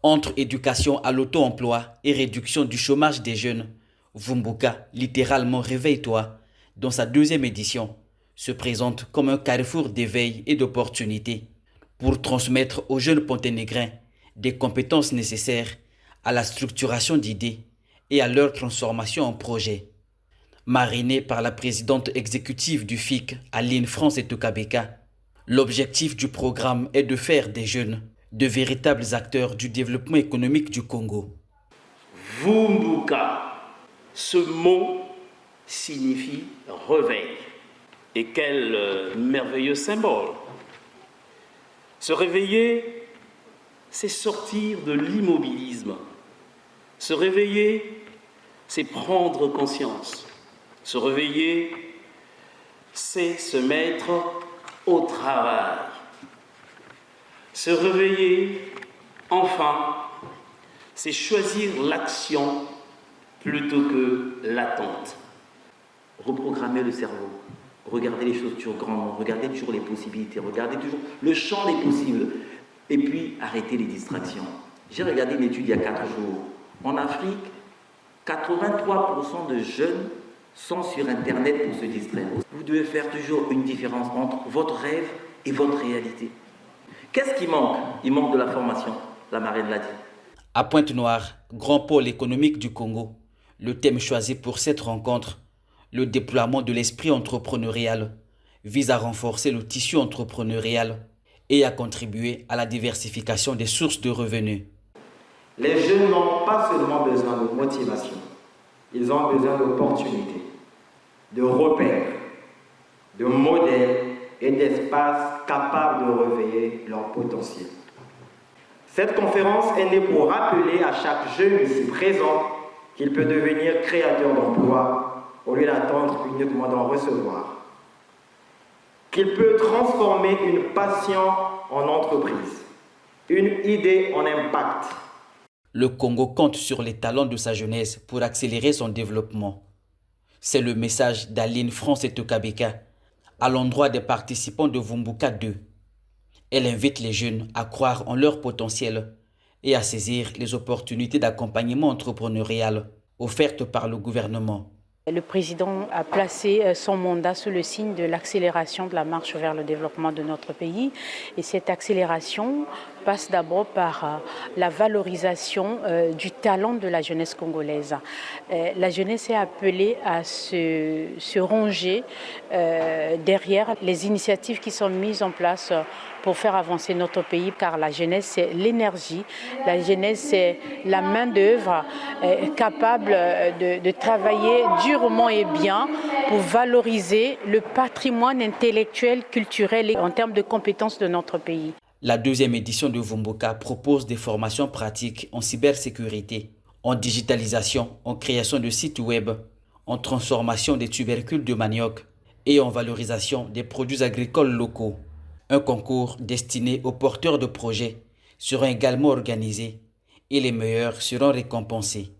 Entre éducation à l'auto-emploi et réduction du chômage des jeunes, Vumbuka, littéralement Réveille-toi, dans sa deuxième édition, se présente comme un carrefour d'éveil et d'opportunités pour transmettre aux jeunes ponténégrins des compétences nécessaires à la structuration d'idées et à leur transformation en projet. Marinée par la présidente exécutive du FIC, Aline France et Tokabeka, l'objectif du programme est de faire des jeunes de véritables acteurs du développement économique du Congo. Vumbuka, ce mot signifie réveil. Et quel merveilleux symbole. Se réveiller, c'est sortir de l'immobilisme. Se réveiller, c'est prendre conscience. Se réveiller, c'est se mettre au travail. Se réveiller, enfin, c'est choisir l'action plutôt que l'attente. Reprogrammer le cerveau, regarder les choses toujours grandement, regarder toujours les possibilités, regarder toujours le champ des possibles, et puis arrêter les distractions. J'ai regardé une étude il y a 4 jours. En Afrique, 83% de jeunes sont sur Internet pour se distraire. Vous devez faire toujours une différence entre votre rêve et votre réalité. Qu'est-ce qui manque? Il manque de la formation, la marraine l'a dit. À Pointe-Noire, grand pôle économique du Congo, le thème choisi pour cette rencontre, le déploiement de l'esprit entrepreneurial, vise à renforcer le tissu entrepreneurial et à contribuer à la diversification des sources de revenus. Les jeunes n'ont pas seulement besoin de motivation, ils ont besoin d'opportunités, de repères, de modèles et d'espaces capables de réveiller leur potentiel. Cette conférence est née pour rappeler à chaque jeune ici présent qu'il peut devenir créateur d'emploi au lieu d'attendre uniquement d'en recevoir. Qu'il peut transformer une passion en entreprise, une idée en impact. Le Congo compte sur les talents de sa jeunesse pour accélérer son développement. C'est le message d'Aline France et Tokabeka à l'endroit des participants de Vumbuka 2. Elle invite les jeunes à croire en leur potentiel et à saisir les opportunités d'accompagnement entrepreneurial offertes par le gouvernement. Le président a placé son mandat sous le signe de l'accélération de la marche vers le développement de notre pays. Et cette accélération passe d'abord par la valorisation du talent de la jeunesse congolaise. La jeunesse est appelée à se ranger derrière les initiatives qui sont mises en place pour faire avancer notre pays, car la jeunesse, c'est l'énergie, la jeunesse, c'est la main-d'œuvre capable de travailler durement et bien pour valoriser le patrimoine intellectuel, culturel et en termes de compétences de notre pays. La deuxième édition de Vumbuka propose des formations pratiques en cybersécurité, en digitalisation, en création de sites web, en transformation des tubercules de manioc et en valorisation des produits agricoles locaux. Un concours destiné aux porteurs de projets sera également organisé et les meilleurs seront récompensés.